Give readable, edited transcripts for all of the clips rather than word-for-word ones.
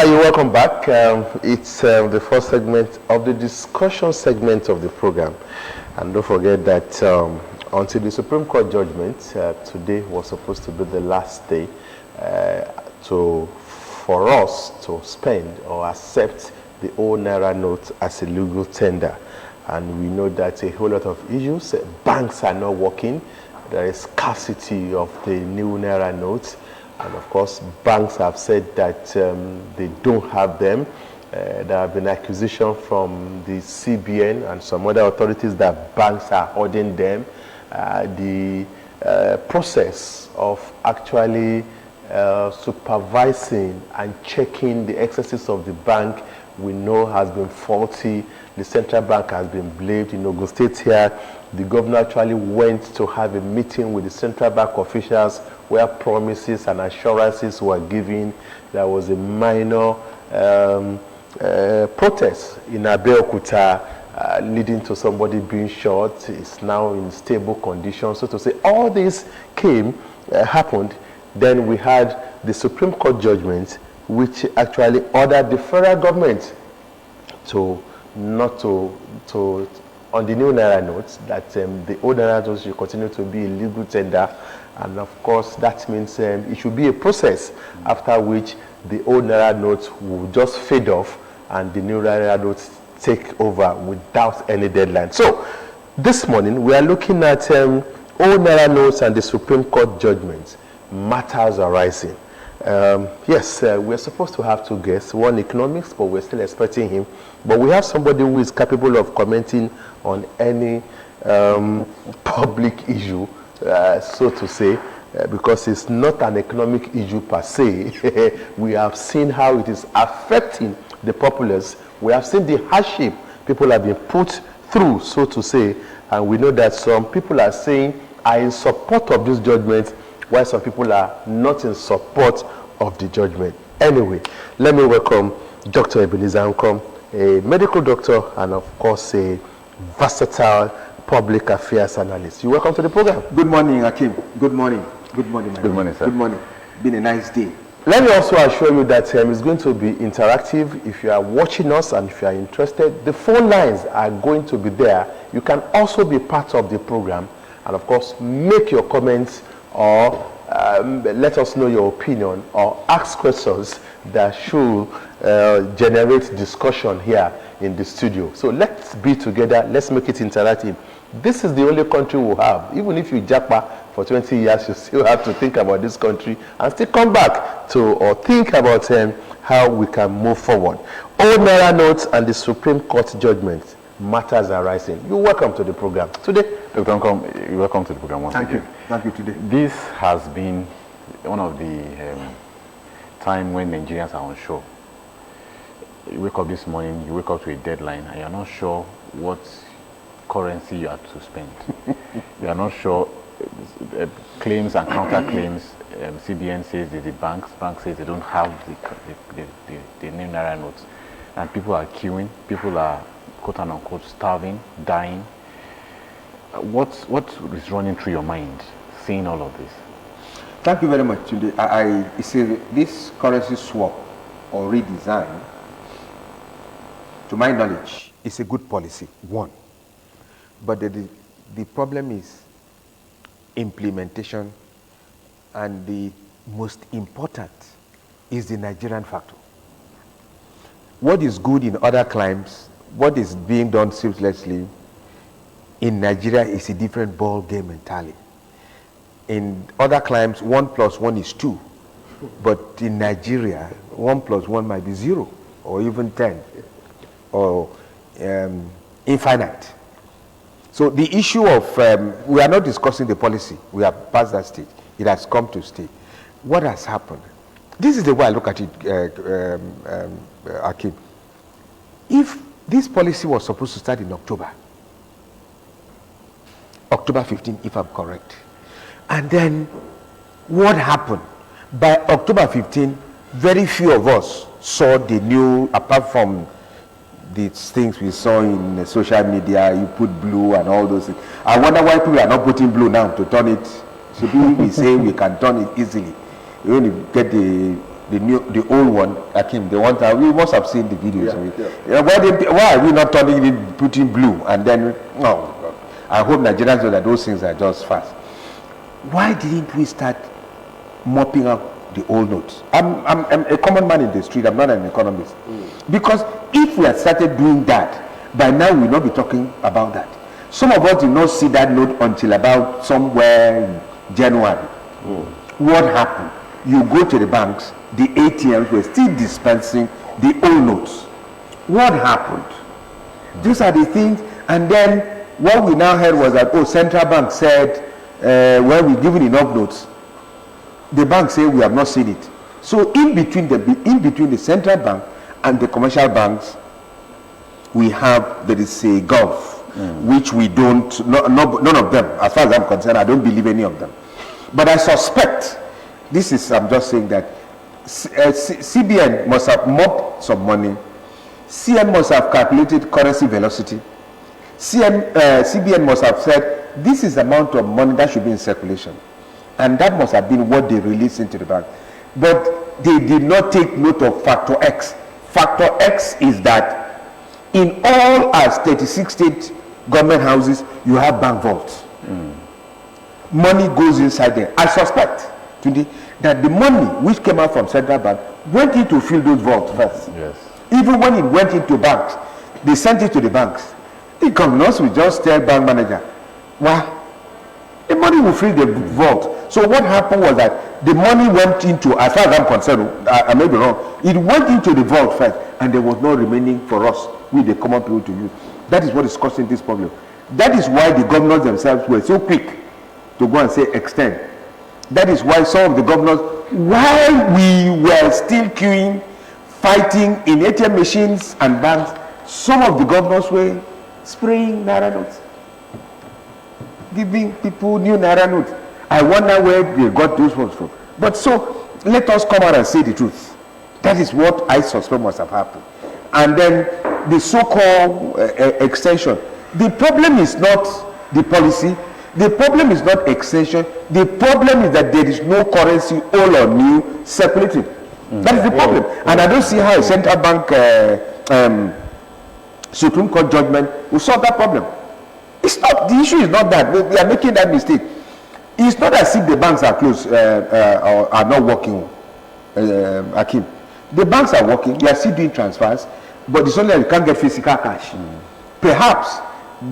are you? Welcome back. It's the first segment of the discussion segment of the program. And don't forget that until the Supreme Court judgment, today was supposed to be the last day for us to spend or accept the old NAIRA note as a legal tender. And we know that a whole lot of issues. Banks are not working. There is scarcity of the new NAIRA notes. And of course, banks have said that they don't have them. There have been accusations from the CBN and some other authorities that banks are holding them. The process of actually supervising and checking the excesses of the bank, we know has been faulty. The central bank has been blamed. In Ogun State here, the governor actually went to have a meeting with the central bank officials where promises and assurances were given. There was a minor protest in Abeokuta leading to somebody being shot. It's now in stable condition. So to say, all this happened. Then we had the Supreme Court judgment, which actually ordered the federal government on the new NAIRA notes, that the old NAIRA notes should continue to be a legal tender. And of course, that means it should be a process after which the old NAIRA notes will just fade off and the new NAIRA notes take over without any deadline. So this morning, we are looking at old NAIRA notes and the Supreme Court judgments, matters arising. Yes, we're supposed to have two guests, one economics, but we're still expecting him. But we have somebody who is capable of commenting on any public issue, so to say, because it's not an economic issue per se. We have seen how it is affecting the populace. We have seen the hardship people have been put through, so to say, and we know that some people are saying are in support of this judgment, while some people are not in support of the judgment. Anyway, let me welcome Dr. Ebenezer Nkom, a medical doctor and of course a versatile public affairs analyst. You're welcome to the program. Good morning, Akim. Good morning. Good morning, Good morning, sir. Good morning. Been a nice day. Let me also assure you that it's going to be interactive. If you are watching us and if you are interested, the phone lines are going to be there. You can also be part of the program and of course make your comments or let us know your opinion or ask questions that should generate discussion here in the studio. So let's be together. Let's make it interactive. This is the only country we have. Even if you japa for 20 years, you still have to think about this country and still come back to or think about how we can move forward. Old NAIRA notes and the Supreme Court judgment, matters arising. You're welcome to the program today. Dr. Nkom, you're welcome to the program once again. Thank you today. This has been one of the time when Nigerians are unsure. You wake up this morning, you wake up to a deadline, and you're not sure what currency you have to spend. You are not sure. Claims and counterclaims. CBN says that the bank says they don't have the new NAIRA notes, and people are queuing. People are quote unquote starving, dying. What is running through your mind seeing all of this? Thank you very much. This currency swap or redesign, to my knowledge, is a good policy, one. But the problem is implementation, and the most important is the Nigerian factor. What is good in other climes, what is being done seamlessly in Nigeria is a different ball game entirely. In other climes, 1 + 1 is 2. But in Nigeria, 1 + 1 might be 0 or even 10 or infinite. So the issue of, we are not discussing the policy. We have passed that stage. It has come to stay. What has happened? This is the way I look at it, Akim. If this policy was supposed to start in October 15, if I'm correct. And then what happened? By October 15, very few of us saw the new, apart from these things we saw in social media, you put blue and all those things. I wonder why people are not putting blue now to turn it. So we say we can turn it easily. You only get the the old one, Akim, the one that we must have seen the videos of it. Why are we not turning it, putting blue? And then, no, I hope Nigerians know that those things are just fast. Why didn't we start mopping up the old notes? I'm a common man in the street, I'm not an economist. Because if we had started doing that, by now we'll not be talking about that. Some of us did not see that note until about somewhere in January. What happened? You go to the banks, the ATMs were still dispensing the old notes. What happened? These are the things, and then what we now heard was that, oh, central bank said, well, we're giving enough notes. The bank say we have not seen it. So in between the central bank and the commercial banks, there is a gulf, which we don't, none of them, as far as I'm concerned, I don't believe any of them. But I suspect, I'm just saying that CBN must have mopped some money. CM must have calculated currency velocity. CBN must have said, this is the amount of money that should be in circulation. And that must have been what they released into the bank. But they did not take note of factor X. Factor X is that in all our 36 state government houses, you have bank vaults. Money goes inside there. I suspect today that the money which came out from central bank went in to fill those vaults first. Yes. Even when it went into banks, they sent it to the banks. The governors will just tell bank manager, well, the money will fill the vault. So what happened was that the money went into, as far as I'm concerned, I may be wrong, it went into the vault first, and there was no remaining for us, with the common people to use. That is what is causing this problem. That is why the governors themselves were so quick to go and say extend. That is why some of the governors, while we were still queuing, fighting in ATM machines and banks, some of the governors were spraying NAIRA notes, giving people new NAIRA notes. I wonder where they got those ones from. But so, let us come out and say the truth. That is what I suspect must have happened. And then the so-called extension. The problem is not the policy. The problem is not extension. The problem is that there is no currency, old or new, circulating. That is the problem. And I don't see how a central bank Supreme Court judgment will solve that problem. It's not, the issue is not that. We are making that mistake. It's not as if the banks are closed or are not working, Akim. The banks are working, they are still doing transfers, but it's only that you can't get physical cash. Perhaps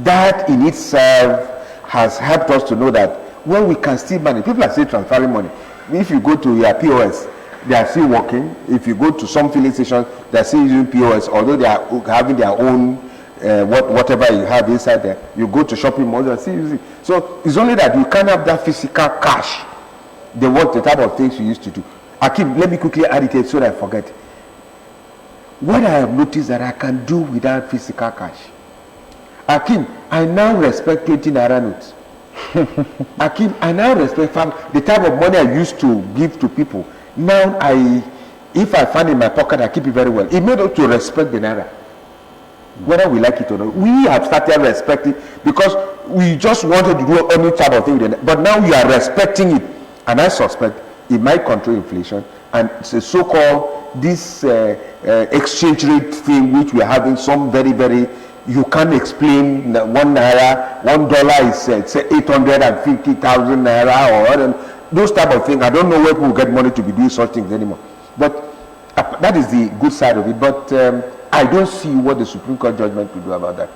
that in itself has helped us to know that when we can still manage, people are still transferring money. If you go to your POS, they are still working. If you go to some filling stations, they are still using POS, although they are having their own whatever you have inside there. You go to shopping malls, they are still using. So it's only that you can't have that physical cash. The type of things you used to do. Akim, let me quickly add it so that I forget. What I have noticed that I can do without physical cash. Akim, I now respect 20 NAIRA notes. Akim, I now respect the type of money I used to give to people. Now, if I find in my pocket, I keep it very well. It made us to respect the NAIRA. Whether we like it or not, we have started respecting because we just wanted to do any type of thing with it. But now we are respecting it. And I suspect it might control inflation. And it's a so-called this exchange rate thing which we are having some very, very, you can't explain $1 $1 is say 850,000 naira or those type of things. I don't know where people get money to be doing such things anymore. But that is the good side of it. But I don't see what the Supreme Court judgment will do about that.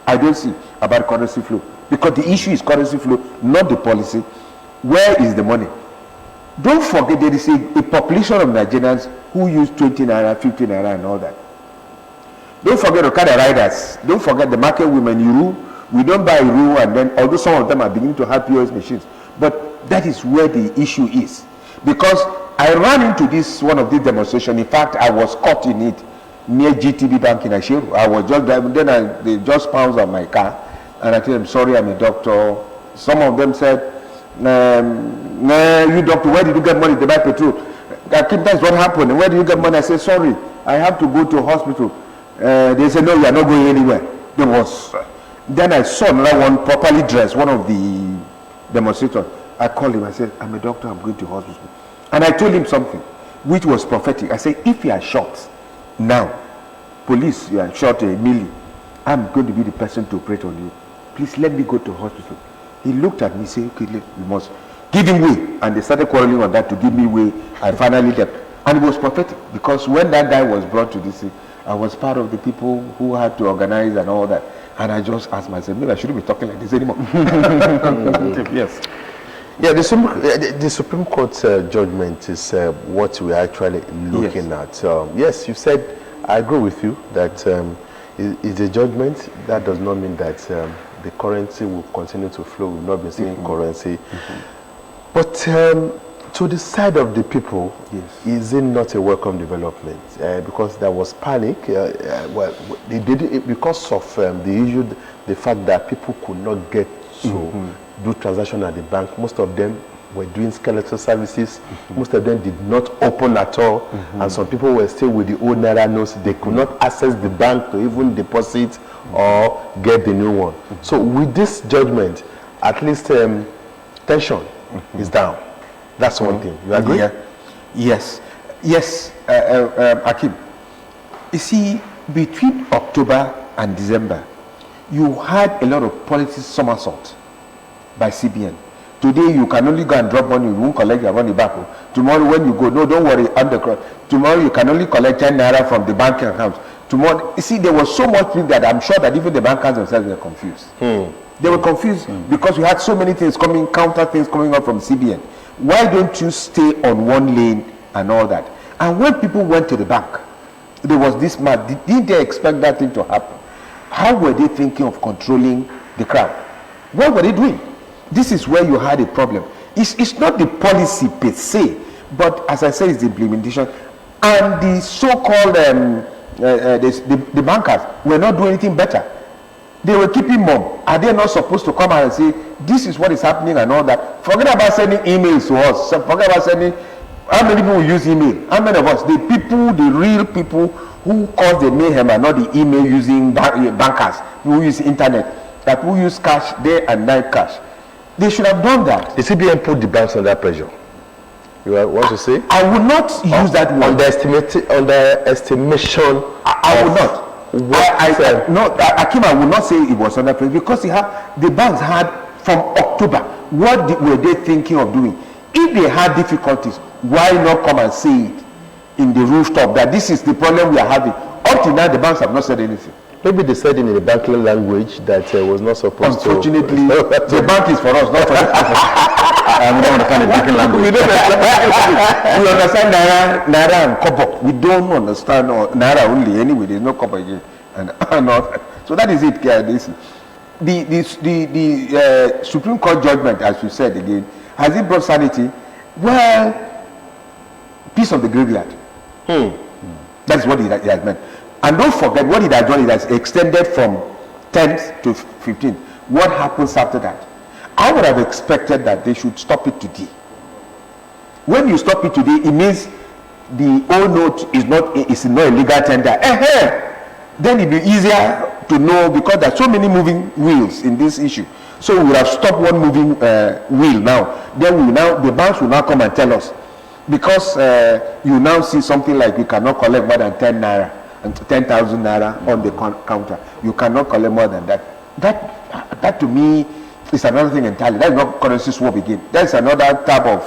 I don't see about currency flow. Because the issue is currency flow, not the policy. Where is the money? Don't forget there is a population of Nigerians who use 20 naira, 50 naira and all that. Don't forget Okada riders. Don't forget the market women, Iru. We don't buy Iru, and then although some of them are beginning to have POS machines. But that is where the issue is. Because I ran into one of these demonstrations. In fact, I was caught in it near GTB Bank in Ashiru. I was just driving, then they just pounced on my car. And I told them, sorry, I'm a doctor. Some of them said, you doctor, where did you get money to buy petrol? That's what happened. Where did you get money? I said, sorry, I have to go to a hospital. They said, no, you are not going anywhere. Then I saw another one properly dressed, one of the demonstrators. I called him, I said, I'm a doctor, I'm going to hospital. And I told him something. which was prophetic. I said, if you are shot now, police, you are shot immediately, I'm going to be the person to operate on you. Please let me go to hospital. He looked at me and said, okay, we must give him way. And they started quarreling on that to give me way. And finally left. And it was prophetic, because when that guy was brought to this, I was part of the people who had to organize and all that. And I just asked myself, maybe I shouldn't be talking like this anymore. Yes. Yeah, the Supreme Court judgment is what we are actually looking at. Yes, you said, I agree with you, that it's a judgment. That does not mean that the currency will continue to flow. We've not been seeing currency. But to the side of the people, is it not a welcome development? Because there was panic. Well, they did it because of the issue, the fact that people could not get to do transaction at the bank. Most of them were doing skeletal services. Most of them did not open at all. And some people were still with the old NAIRA notes. They could not access the bank to even deposit or get the new one. So with this judgment, at least tension is down. That's one thing. You agree? Yeah. Yes. Yes, Akim. You see, between October and December, you had a lot of policy somersault by CBN. Today, you can only go and drop money, you won't collect your money back. Tomorrow, when you go, no, don't worry, tomorrow you can only collect 10 naira from the bank account. Tomorrow, you see, there was so much thing that I'm sure that even the bankers themselves were confused. They were confused because we had so many things coming, counter things coming up from CBN. Why don't you stay on one lane and all that? And when people went to the bank, there was this man. Didn't they expect that thing to happen? How were they thinking of controlling the crowd? What were they doing? This is where you had a problem. It's not the policy per se, but as I said, it's the implementation. And the so-called the bankers were not doing anything better. They were keeping mum. Are they not supposed to come out and say, this is what is happening and all that? Forget about sending emails to us. So forget about sending, how many people use email? How many of us? The people, the real people who cause the mayhem are not the email using bankers who use internet, that who use cash, day and night cash. They should have done that. The CBN put the banks under pressure. You want to say? I would not use that word. Underestimation. I would not. No, Akim, I would not say it was under pressure, because the banks had from October. What were they thinking of doing? If they had difficulties, why not come and say it in the rooftop that this is the problem we are having? Up to now, the banks have not said anything. Maybe they said in the banking language that was not supposed to. Unfortunately, the bank is for us, not for them. We don't understand the banking language. We understand Naira and Kobo. We don't understand Naira only. Anyway, there's no Kobo again. So that is it. The Supreme Court judgment, as you said again, has it brought sanity? Well, peace of the graveyard. That is what it has meant. And don't forget what it has done. It has extended from 10th to 15th. What happens after that? I would have expected that they should stop it today. When you stop it today, it means the old note is not a legal tender. Then it will be easier to know, because there are so many moving wheels in this issue. So we would have stopped one moving wheel now. Then the banks will now come and tell us, because you now see something like you cannot collect more than 10 naira and 10,000 naira on the counter. You cannot collect more than that. That to me is another thing entirely. That's not currency swap again. That's another type of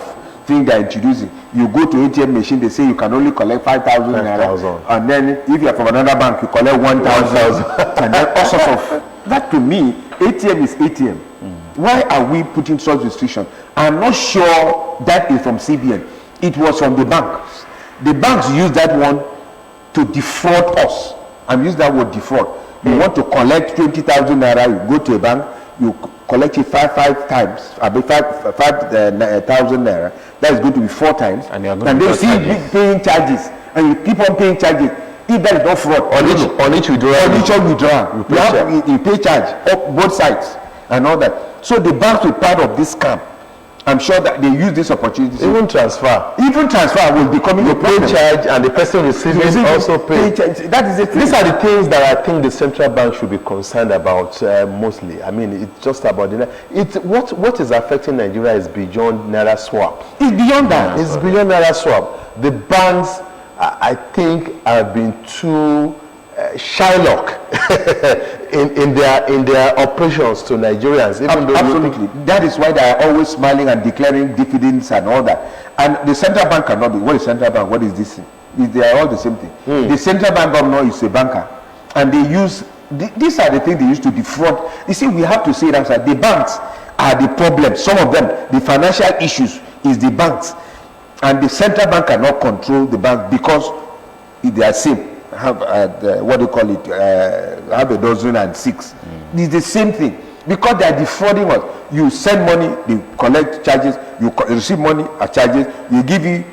thing they're introducing. You go to ATM machine, they say you can only collect 5,000 naira, and then if you're from another bank, you collect 1,000, and then all sorts of. That to me, ATM is ATM. Why are we putting such restriction? I'm not sure that is from CBN. It was from the banks. The banks use that one to defraud us. I'm using that word defraud. You want to collect 20,000 naira, you go to a bank, you collect it five times, 5,000 naira. That is going to be 4 times. And they see you paying charges, and you keep on paying charges. If that is not fraud, on each withdrawal, you pay charge both sides and all that. So the banks were part of this scam. I'm sure that they use this opportunity. Even transfer. Even transfer will be coming to pay charge, and the person receiving also pay. That is the thing. These are the things that I think the central bank should be concerned about mostly. I mean, it's just about what is affecting Nigeria is beyond NAIRA swap. It's beyond that. It's beyond NAIRA swap. The banks, I think, have been too Shylock in their operations to Nigerians. Even though absolutely, that is why they are always smiling and declaring dividends and all that. And the central bank cannot be. What is central bank? What is this? They are all the same thing. The central bank governor is a banker, and they use these are the things they use to defraud. You see, we have to say it outside. The banks are the problem. Some of them, the financial issues is the banks, and the central bank cannot control the bank because they are same. Have what do you call it? Have a dozen and six. It's the same thing because they are defrauding us. You send money, they collect charges. You receive money as charges. They give you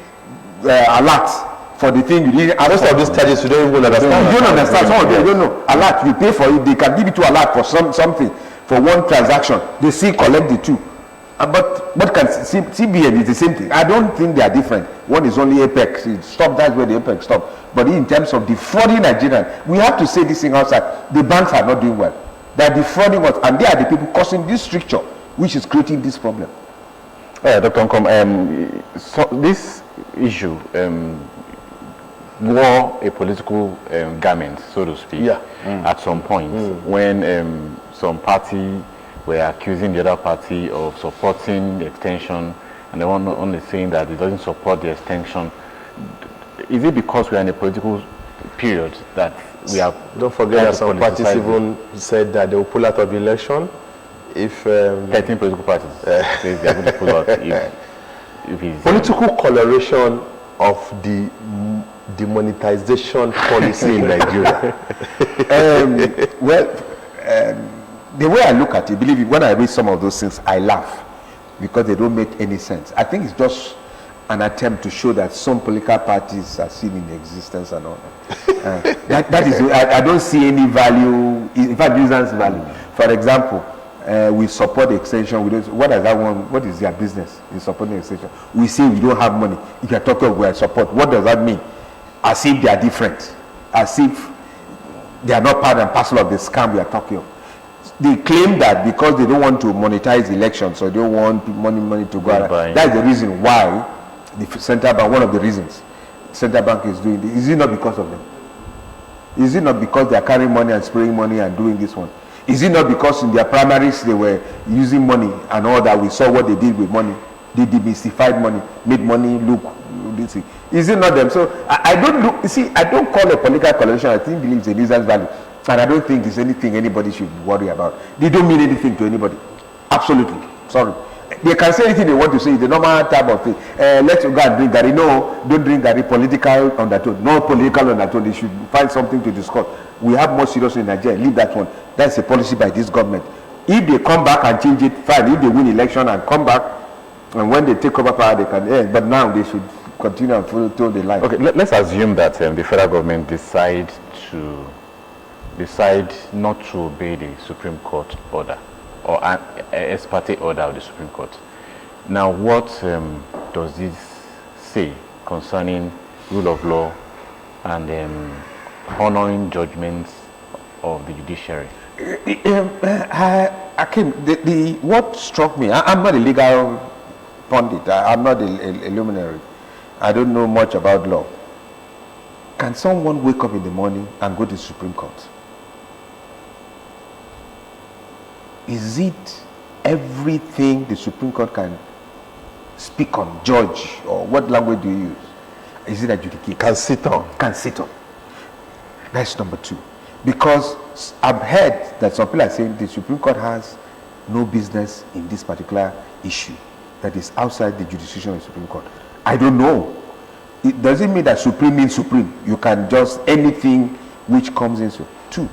alerts for the thing you didn't. Most of these charges you don't even understand. You don't understand. Some of them you don't know. Alert, you pay for it. They can give you 2 alert for something for one transaction. They still collect the 2. But what can CBN is the same thing. I don't think they are different. One is only Apex. Stop. That's where the Apex stop. But in terms of defrauding Nigerians, we have to say this thing outside. The banks are not doing well. They are defrauding us, and they are the people causing this stricture, which is creating this problem. Dr. Nkom, so this issue wore a political garment, so to speak, at some point when some party were accusing the other party of supporting the extension, and they were only saying that it doesn't support the extension. Is it because we are in a political period that we are? Don't forget that some parties even said that they will pull out of the election if 13 political parties say they are going to pull out if it's political coloration of the demonetization policy in Nigeria. The way I look at it, believe me, when I read some of those things, I laugh because they don't make any sense. I think it's just an attempt to show that some political parties are still in existence and all that. That is, I don't see any value, in fact, nuisance value. For example, we support the extension. We don't, what does that want? What is their business in supporting the extension? We say we don't have money. If you're talking about support, what does that mean? As if they are different. As if they are not part and parcel of the scam we are talking of. They claim that because they don't want to monetize elections, so they don't want money to go around. That's the reason why the central bank, one of the reasons central bank is doing this. Is it not because of them? Is it not because they are carrying money and spraying money and doing this one? Is it not because in their primaries they were using money and all that? We saw what they did with money. They demystified money, made money look this thing. Is it not them? So I don't look. You see, I don't call a political coalition. I think believes a nuisance value. And I don't think there's anything anybody should worry about. They don't mean anything to anybody. Absolutely. Sorry. They can say anything they want to say. The normal type of thing. Let's go and drink Gary. No, don't drink Gary. Political undertone. No political undertone. They should find something to discuss. We have more serious in Nigeria. Leave that one. That's a policy by this government. If they come back and change it, fine. If they win election and come back, and when they take over power, they can. But now they should continue and follow the line. Okay, let's assume that the federal government decide not to obey the Supreme Court order or an ex parte order of the Supreme Court. Now, what does this say concerning rule of law and honoring judgments of the judiciary? What struck me, I'm not a legal pundit, I'm not a luminary, I don't know much about law. Can someone wake up in the morning and go to the Supreme Court? Is it everything the Supreme Court can speak on, judge, or what language do you use? Is it adjudicate? Can sit on. Can sit on. That's number 2. Because I've heard that some people are saying the Supreme Court has no business in this particular issue that is outside the jurisdiction of the Supreme Court. I don't know. It doesn't mean that supreme means supreme. You can just anything which comes in. 2.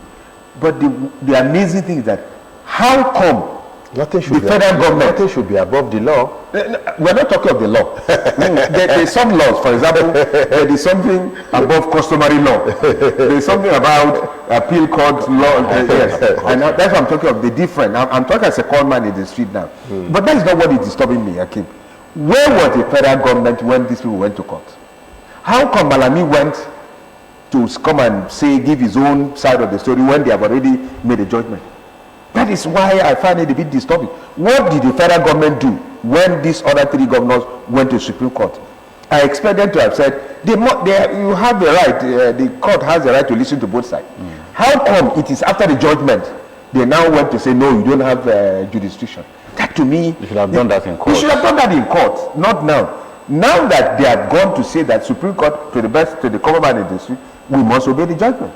But the amazing thing is that how come Nothing should the be federal government. Nothing should be above the law. We're not talking of the law. There's some laws, for example, there is something above customary law. There's something about appeal court law. Yes. And that's what I'm talking of, the different. I'm talking as a con man in the street now. But that is not what is disturbing me, Akim. Where was the federal government when these people went to court? How come Malami went to come and say, give his own side of the story when they have already made a judgment? That is why I find it a bit disturbing. What did the federal government do when these other three governors went to Supreme Court? I expect them to have said, you have the right, the court has the right to listen to both sides. How come it is after the judgment they now went to say, no, you don't have jurisdiction? That to me... You should have done that in court. You should have done that in court, not now. Now that they have gone to say that Supreme Court, to the government industry, we must obey the judgment.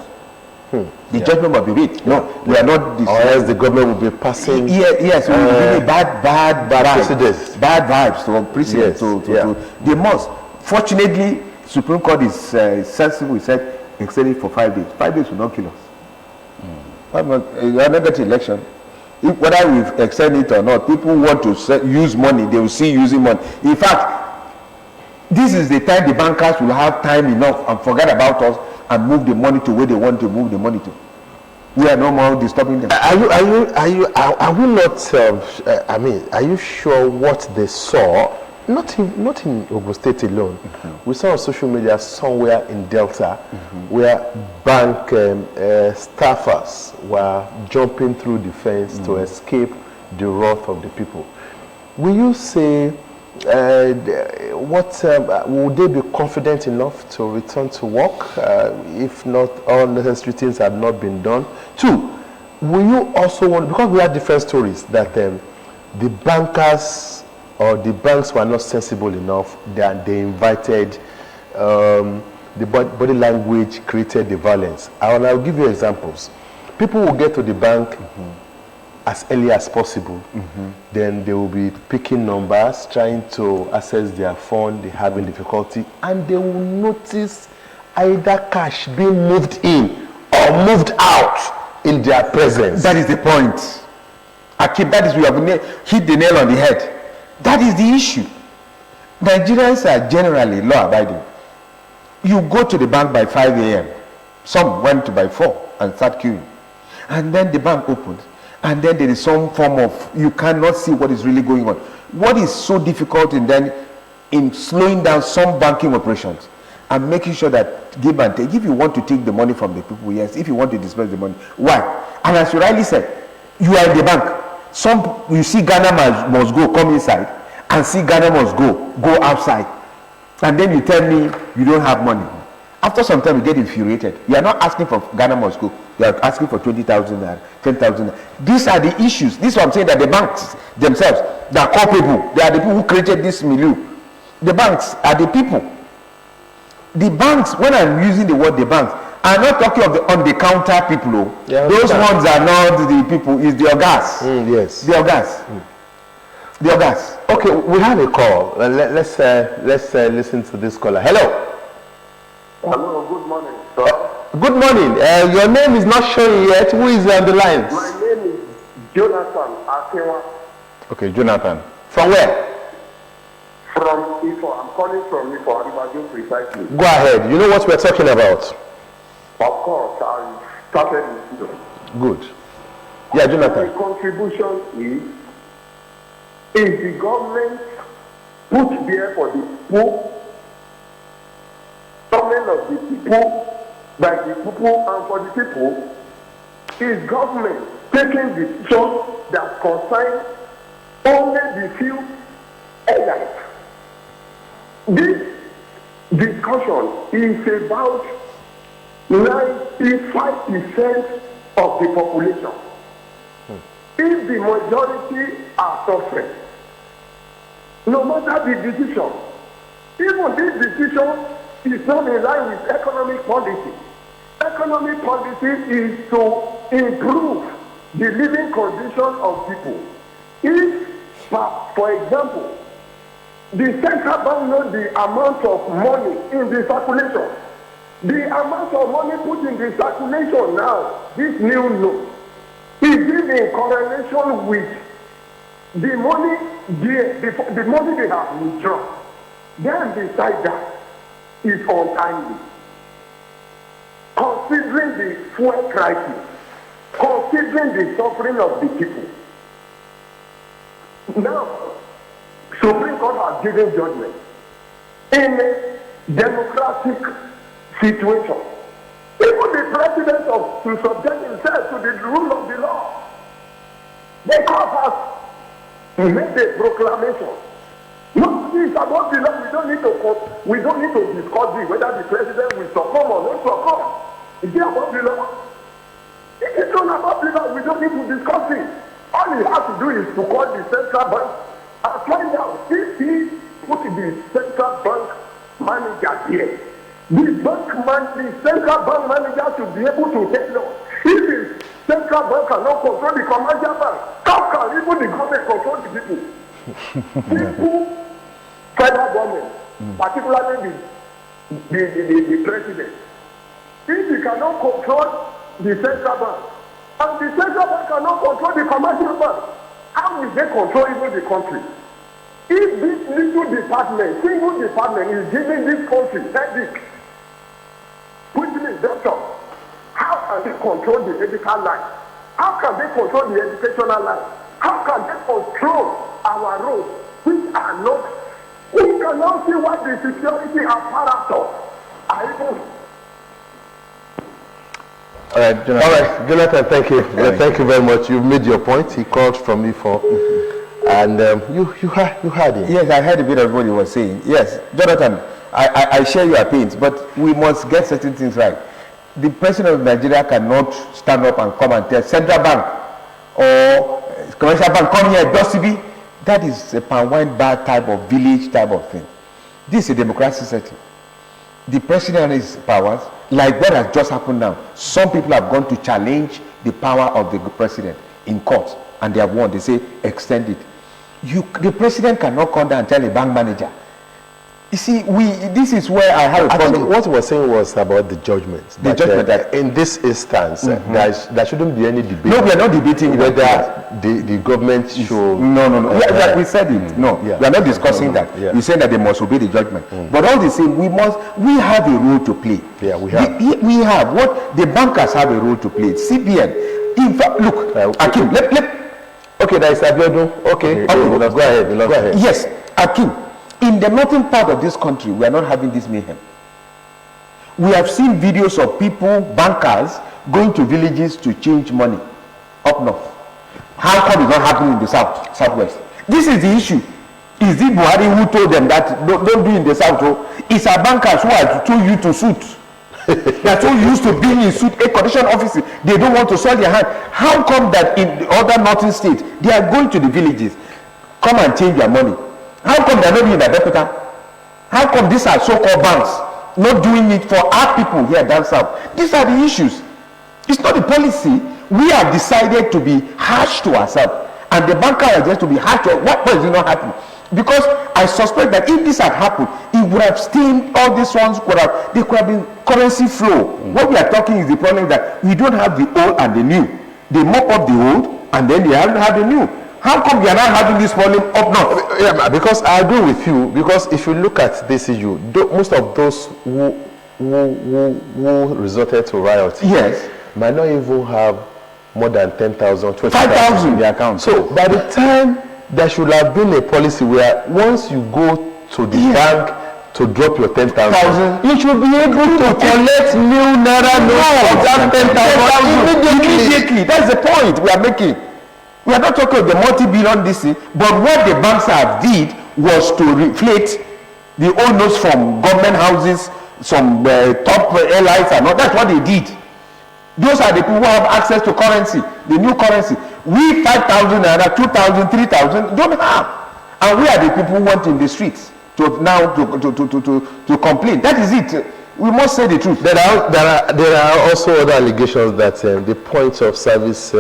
The judgment must be read. No, we are not. Or else the government will be passing. Yes, we will really bad precedents. Bad vibes to precedents. They must. Fortunately, Supreme Court is sensible. We said extend it for 5 days. 5 days will not kill us. Another election, whether we extend it or not, people want to use money. They will see using money. In fact, this is the time the bankers will have time enough and forget about us and move the money to where they want to move the money to. We are no more disturbing them. Are we not? Are you sure what they saw? Not in Ogun State alone. We saw on social media somewhere in Delta where bank staffers were jumping through the fence to escape the wrath of the people. Will you say? Would they be confident enough to return to work if not all necessary things had not been done? Two, will you also want, because we have different stories, that the bankers or the banks were not sensible enough, that they invited, the body language created the violence. And I'll give you examples. People will get to the bank as early as possible, then they will be picking numbers, trying to access their phone, they're having difficulty, and they will notice either cash being moved in or moved out in their presence. That is the point. Akib, that is, we have hit the nail on the head. That is the issue. Nigerians are generally law-abiding. You go to the bank by 5 a.m. Some went to by 4 and start queuing. And then the bank opens. And then there is some form of, you cannot see what is really going on. What is so difficult in slowing down some banking operations and making sure that give and take, if you want to take the money from the people, yes, if you want to disperse the money, why? And as you rightly said, you are in the bank. You see Ghana must go, come inside, and see Ghana must go outside. And then you tell me you don't have money. After some time, you get infuriated. You are not asking for Ghana must go. You are asking for 20,000 naira, 10,000 naira. These are the issues. This is what I'm saying, that the banks themselves, they are culpable. They are the people who created this milieu. The banks are the people. The banks, when I'm using the word the banks, I'm not talking of the on-the-counter people. Oh. Yeah, those ones are not the people, it's the orgas. Yes. The orgas. The orgas. Okay, we have a call. Let's listen to this caller. Hello. Hello, good morning, sir. Good morning. Your name is not showing yet. Who is on the line? My name is Jonathan Akewa. Okay, Jonathan. From where? From Ifo. I'm calling from Ifo, Aribajo precisely. Go ahead. You know what we're talking about? Of course, I started with you. Good. Yeah, Jonathan. My contribution is the government put there for the poor, government of the people, by the people and for the people, is government taking decisions that concern only the few areas. This discussion is about 95% of the population. If the majority are suffering, no matter the decision, even this decision is not in line with economic policy. Economic policy is to improve the living condition of people. If, for example, the central bank knows the amount of money in the circulation, the amount of money put in the circulation now, this new note, is in correlation with the money the money they have withdrawn, then beside that is untimely. Considering the fuel crisis, considering the suffering of the people. Now, Supreme Court has given judgment in a democratic situation. Even the president to subject himself to the rule of the law. The court has made a proclamation. No, this is about the law. We don't need to discuss it, whether the president will succumb or not succumb. Is it about the law? It is not about the law. We don't need to discuss it. All he has to do is to call the central bank and find out if he put the central bank manager here. The central bank manager should be able to tell us if the central bank cannot control the commercial bank, how can even the government control the people? People, federal government, particularly the president, if he cannot control the central bank, and the central bank cannot control the commercial bank, how will they control even the country? If this little department, single department, is giving this country headache, which means doctor, how can they control the medical line? How can they control the educational line? How can they control our roads, which are not? We cannot see what the security apparatus are even. All right, Jonathan, thank you. Thank you very much. You've made your point. He called from me for, and you heard him. Yes, I heard a bit of what he was saying. Yes, Jonathan, I share your pains, but we must get certain things right. The president of Nigeria cannot stand up and come and tell central bank or commercial bank, come here, Dosibi. That is a pan-wine bar type of village type of thing. This is a democracy setting. The president has powers, like what has just happened now. Some people have gone to challenge the power of the president in court, and they have won. They say, extend it. The president cannot come down and tell a bank manager. You see, this is where I have a problem. What he was saying was about the judgment. The judgment that in this instance, there shouldn't be any debate. No, we are not debating whether the government should. No. We said it. No, we are not discussing that. Yeah. We said that they must obey the judgment. But all the same, we have a role to play. Yeah, we have. We have. What the bankers have a role to play. CBN. In fact, look, Akim, okay, there is Abiodun. Okay, go ahead. Yes, Akim. In the northern part of this country, we are not having this mayhem. We have seen videos of people, bankers, going to villages to change money up north. How come it's not happening in the southwest? This is the issue. Is it Buhari who told them that don't do in the south? It's our bankers who have told you to suit. They are so used to being in suit, a condition officer. They don't want to sell their hand. How come that in the other northern states, they are going to the villages, come and change their money? How come they're not doing that, Deputy? How come these are so-called banks not doing it for our people here down south? These are the issues. It's not the policy. We have decided to be harsh to ourselves, and the banker has just to be harsh to us. What is it not happening? Because I suspect that if this had happened, it would have stemmed all these ones. There could have been currency flow. What we are talking is the problem that we don't have the old and the new. They mop up the old, and then they haven't had the new. How come we are not having this problem up north? Yeah, because I agree with you. Because if you look at this issue, most of those who resorted to rioting, yes, might not even have more than 10,000, 5,000 in their account. So by the time there should have been a policy where once you go to the bank to drop your 10,000, you should be able to collect new NAIRA notes of that 10,000 immediately. That's the point we are making. We are not talking of the multi-billion DC, but what the banks have did was to reflate the old notes from government houses, some top airlines and all. That's what they did. Those are the people who have access to currency, the new currency. We 5,000 naira, 2,000, 3,000 don't have, and we are the people who went in the streets to complain. That is it. We must say the truth. There are also other allegations that the points of service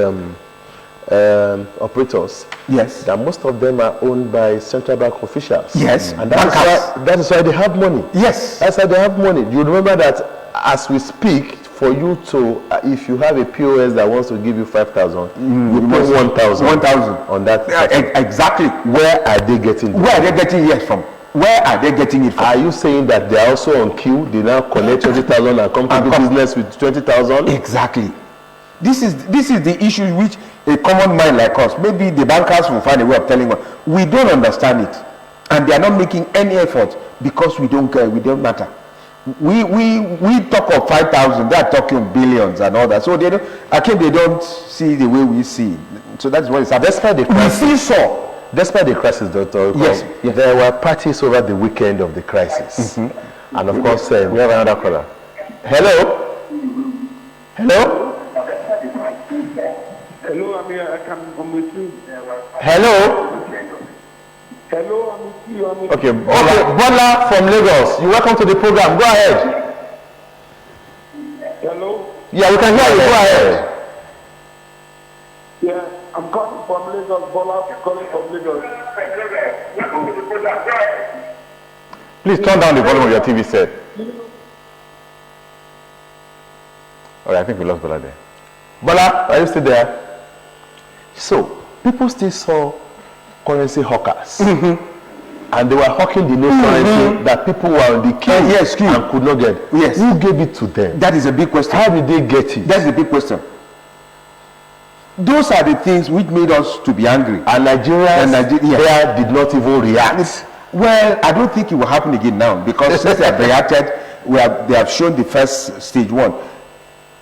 operators, yes, that most of them are owned by central bank officials. Yes, and that is why they have money. Yes, that's why they have money. You remember that as we speak, for you to, if you have a POS that wants to give you 5,000, you pay 1,000. 1,000 on that. Exactly. Where are they getting? Where are they getting it from? Where are they getting it from? Are you saying that they are also on queue? They now collect 20,000 and come to do business with 20,000? Exactly. This is the issue which a common mind like us, maybe the bankers will find a way of telling us, we don't understand it, and they are not making any effort because we don't care, we don't matter. We talk of 5,000, they are talking billions and all that. So they don't see the way we see. So that's what it's happening. Despite the crisis, Despite the crisis, Dr. Yes. There were parties over the weekend of the crisis. And of course, we have another caller. Hello? Hello? Hello, I'm with you. Hello? Hello, I'm with you. Okay, Bola from Lagos. You're welcome to the program. Go ahead. Hello? Yeah, we can hear you. Go ahead. Yeah, I'm calling from Lagos. Bola, calling from Lagos. Please turn down the volume of your TV set. All right, I think we lost Bola there. Bola, are you still there? So, people still saw currency hawkers. And they were hawking the new currency that people were on the queue and could not get. Yes. Who gave it to them? That is a big question. How did they get it? That's a big question. Those are the things which made us to be angry. And Nigerians there did not even react. Well, I don't think it will happen again now, because since they have reacted, they have shown the first stage one.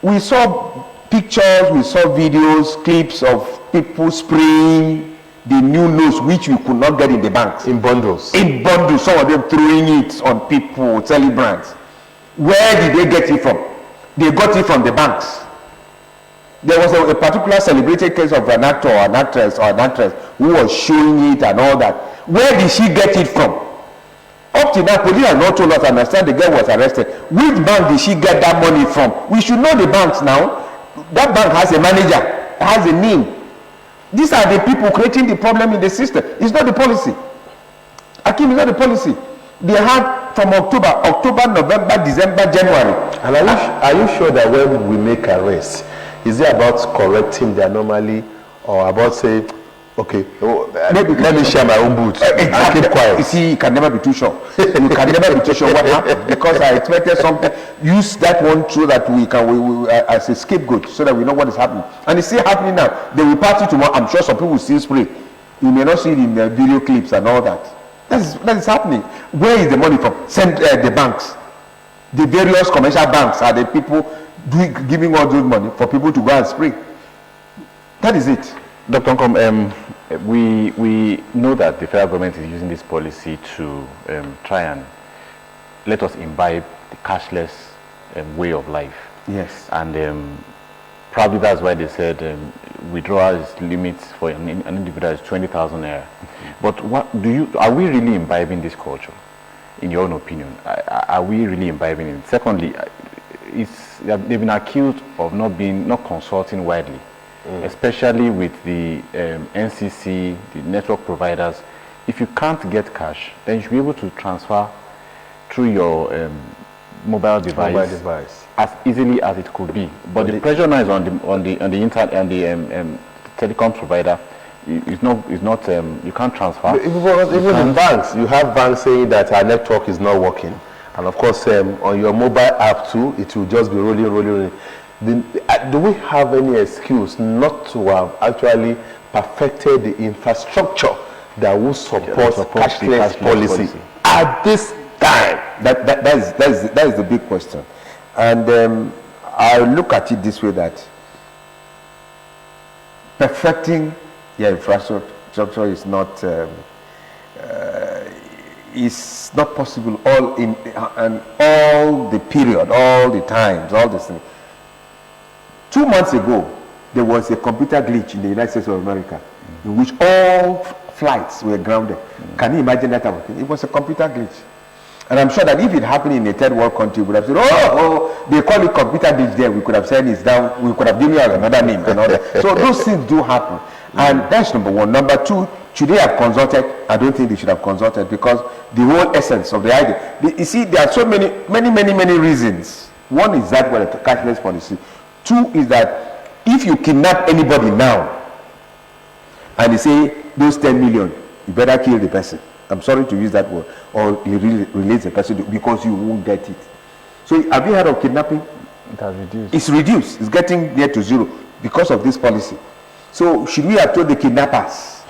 We saw pictures, we saw videos, clips of people spraying the new notes which we could not get in the banks. In bundles. In bundles, some of them throwing it on people, celebrants. Where did they get it from? They got it from the banks. There was a particular celebrated case of an actor or an actress who was showing it and all that. Where did she get it from? Up to now, police have not told us. I understand the girl was arrested. Which bank did she get that money from? We should know the banks now. That bank has a manager, has a name. These are the people creating the problem in the system. It's not the policy. Akim, it's not the policy. They had from October, November, December, January. And are you sure that when we make arrests, is it about correcting the anomaly or about saying, okay, let me share my own boots and keep quiet? You see, you can never be too sure. You can never be too sure what happened, because I expected something. Use that one so that we can, as a scapegoat, so that we know what is happening. And it's still happening now. They will party tomorrow. I'm sure some people will still spray. You may not see it in the video clips and all that. That is happening. Where is the money from? Send the banks. The various commercial banks are the people giving all those money for people to go and spray. That is it. Dr. Nkom, we know that the federal government is using this policy to try and let us imbibe the cashless way of life. Yes. And probably that's why they said withdrawal limits for an individual is 20,000 naira. But are we really imbibing this culture, in your own opinion? Are we really imbibing it? Secondly, they've been accused of not consulting widely, especially with the NCC, the network providers. If you can't get cash, then you should be able to transfer through your mobile device as easily as it could be. But the pressure now is on the internet and the telecom provider. It's not you can't transfer. Even in banks, you have banks saying that our network is not working. And of course, on your mobile app too, it will just be rolling. Do we have any excuse not to have actually perfected the infrastructure that will support cashless policy at this time? That is the big question. And I look at it this way, that perfecting your infrastructure is not possible all the period, all the times, all this thing. 2 months ago, there was a computer glitch in the United States of America in which all flights were grounded. Can you imagine that type of thing? It was a computer glitch. And I'm sure that if it happened in a third world country, we would have said, they call it computer glitch there. We could have said it's down. We could have given you another name and all that. So those things do happen. And that's number one. Number two, should they have consulted? I don't think they should have consulted, because the whole essence of the idea, you see, there are so many reasons One is that with a cashless policy. Two is that if you kidnap anybody now and they say those 10 million, you better kill the person. I'm sorry to use that word, or you release the person because you won't get it. So have you heard of kidnapping? It has reduced. It's reduced. It's getting near to zero because of this policy. So should we have told the kidnappers,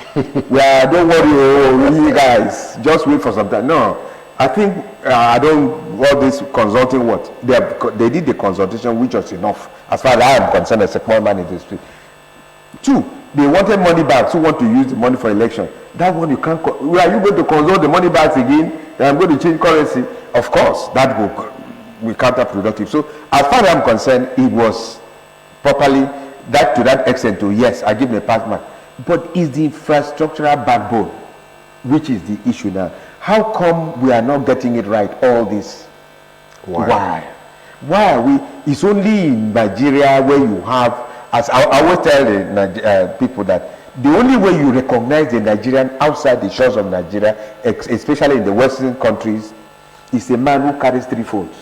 well, don't worry, you guys, just wait for some time? No, I think I don't. All this consulting, what they did the consultation, which was enough as far as I am concerned as a small man in the street. Two, they wanted money bags. Who want to use the money for election? That one you can't. Are you going to consult the money bags again? I'm going to change currency. Of course, that will be counterproductive. So as far as I'm concerned, it was properly that to that extent. To yes, I give them a pass mark. But is the infrastructural backbone, which is the issue now? How come we are not getting it right? All this. Why? Why are we? It's only in Nigeria where you have. As I always tell the people that the only way you recognize the Nigerian outside the shores of Nigeria, especially in the Western countries, is a man who carries 3 phones.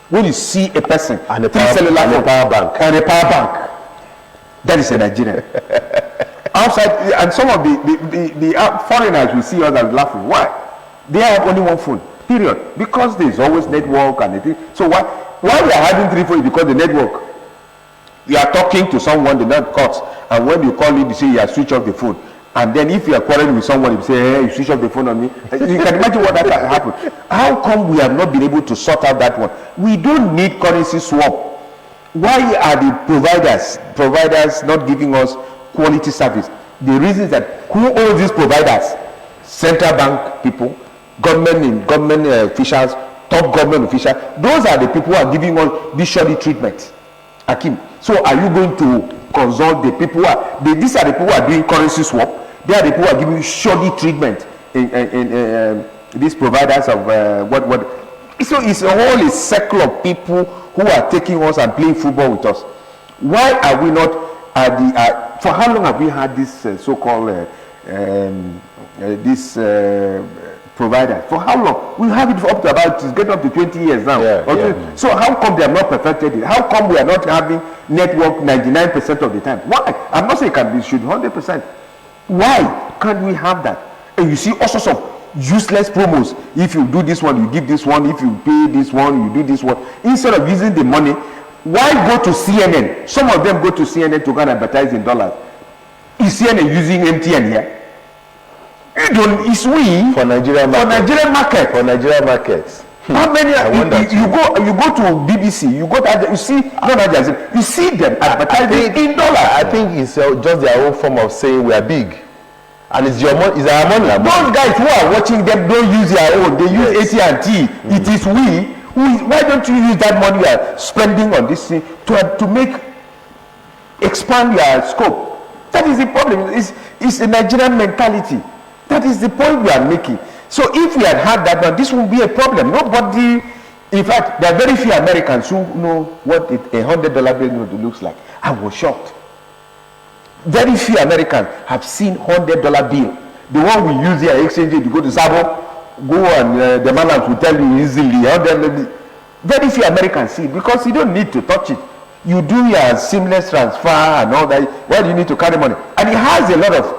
When you see a person and a power bank, that is a Nigerian. Outside, and some of the foreigners will see us and laughing. Why? They have only 1 phone. Period. Because there is always network and the thing. So why we are having 3 phones? Because the network. You are talking to someone, the net cuts, and when you call him, you say you have switched off the phone. And then if you are quarreling with someone, you say, hey, you switch off the phone on me. You can imagine what that happened. How come we have not been able to sort out that one? We don't need currency swap. Why are the providers not giving us quality service? The reason is that who owns these providers? Central bank people, government officials, top government officials. Those are the people who are giving us this shoddy treatment. Akim. So are you going to consult the people these are the people who are doing currency swap? They are the people who are giving you shoddy treatment in these providers of what. So it's a whole circle of people who are taking us and playing football with us. Why are we not for how long have we had this so-called provider? For how long? We have it for up to about, it's getting up to 20 years now. So how come they have not perfected it? How come we are not having network 99% of the time? Why? I'm not saying it should be 100%. Why can't we have that? And you see all sorts of useless promos. If you do this one, you give this one. If you pay this one, you do this one. Instead of using the money, why go to CNN? Some of them go to CNN to go and advertise in dollars. Is CNN using MTN here? You don't. It's we for Nigerian market. For Nigerian markets. How many? You go to BBC. You go to you see you see them advertising in dollars. I think it's just their own form of saying we are big, and it's your money. It's our money. Those guys who are watching them don't use their own. They use AT&T. It is we. Why don't you use that money you are spending on this thing to expand your scope? That is the problem. It's a Nigerian mentality. That is the point we are making. So if we had had that, now this won't be a problem. Nobody, in fact, there are very few Americans who know what a $100 bill looks like. I was shocked. Very few Americans have seen $100 bill. The one we use here, exchange it, you go to Sabo, go and the man will tell you easily, $100. Very few Americans see it because you don't need to touch it. You do your seamless transfer and all that. Why do you need to carry money? And it has a lot of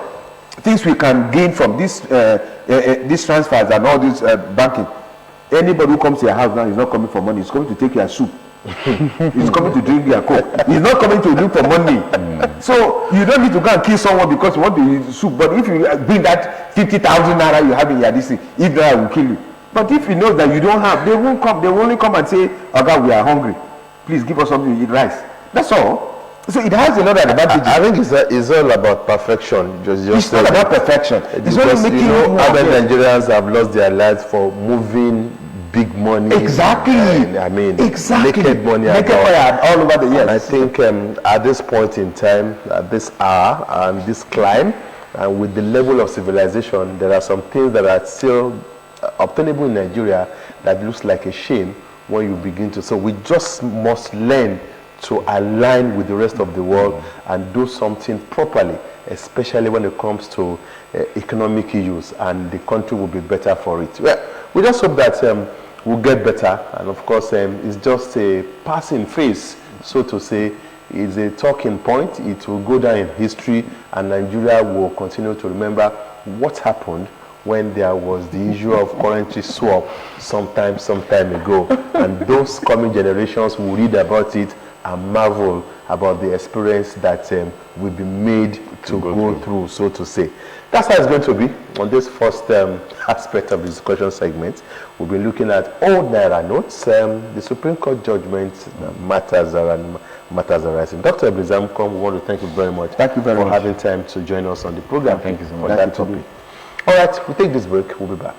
things we can gain from these transfers and all this banking. Anybody who comes to your house now is not coming for money. He's coming to take your soup. He's coming to drink your coke. He's not coming to look for money. So you don't need to go and kill someone because you want to eat soup. But if you bring that 50,000 naira you have in your district, if not, I will kill you. But if he knows that you don't have, they won't come. They will only come and say, "Oh God, we are hungry. Please give us something to eat, rice." That's all. So it has a lot of advantages. I think it's all about perfection. It's not about perfection. It's only making other Nigerians have lost their lives for moving big money. Exactly. Naked money all over the years. And I think at this point in time, at this hour, and this climb, and with the level of civilization, there are some things that are still obtainable in Nigeria that looks like a shame when you begin to. So we just must learn to align with the rest of the world and do something properly, especially when it comes to economic issues, and the country will be better for it. Well, we just hope that will get better. And of course, it's just a passing phase, so to say. It's a talking point. It will go down in history, and Nigeria will continue to remember what happened when there was the issue of currency swap some time ago. And those coming generations will read about it and marvel about the experience that will be made to go through, so to say. That's how it's going to be on this first aspect of the discussion segment. We'll be looking at old NAIRA notes, the Supreme Court judgment matters arising. Dr. Ebrizamkom, we want to thank you very much. Thank you very much for having time to join us on the program. Thank you so much. For that topic. All right, we'll take this break. We'll be back.